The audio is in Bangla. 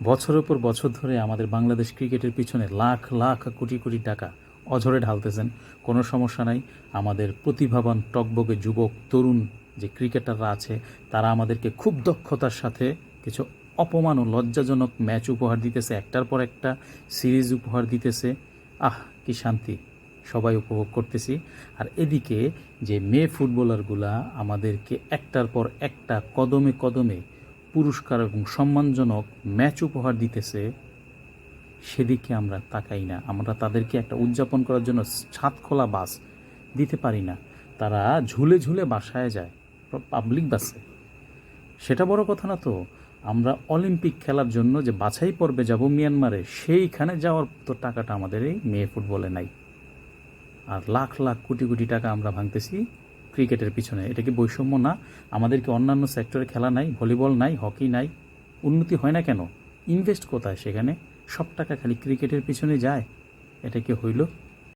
বছরের পর বছর ধরে আমাদের বাংলাদেশ ক্রিকেটের পিছনে লাখ লাখ কোটি কোটি টাকা অঝরে ঢালতেছেন। কোনো সমস্যা নাই। আমাদের প্রতিভাবান টকবগে যুবক তরুণ যে ক্রিকেটাররা আছে তারা আমাদেরকে খুব দক্ষতার সাথে কিছু অপমান ও লজ্জাজনক ম্যাচ উপহার দিতেছে, একটার পর একটা সিরিজ উপহার দিতেছে। কি শান্তি, সবাই উপভোগ করতেছি। আর এদিকে যে মেয়ে ফুটবলারগুলা আমাদেরকে একটার পর একটা কদমে কদমে পুরস্কার এবং সম্মানজনক ম্যাচ উপহার দিতেছে, সেদিকে আমরা তাকাই না। আমরা তাদেরকে একটা উদযাপন করার জন্য ছাদ খোলা বাস দিতে পারি না। তারা ঝুলে ঝুলে বাসায় যায় পাবলিক বাসে। সেটা বড় কথা না তো। আমরা অলিম্পিক খেলার জন্য যে বাছাই পর্বে যাব মিয়ানমারে, সেইখানে যাওয়ার তো টাকাটা আমাদের এই মেয়ে ফুটবলে নাই। আর লাখ লাখ কোটি কোটি টাকা আমরা ভাঙতেছি ক্রিকেটের পিছনে। এটা কি বৈষম্য না? আমাদেরকে অন্যান্য সেক্টরে খেলা নাই, ভলিবল নাই, হকি নাই, উন্নতি হয় না কেন? ইনভেস্ট কোথায় সেখানে? সব টাকা খালি ক্রিকেটের পিছনে যায়। এটা কি হইল?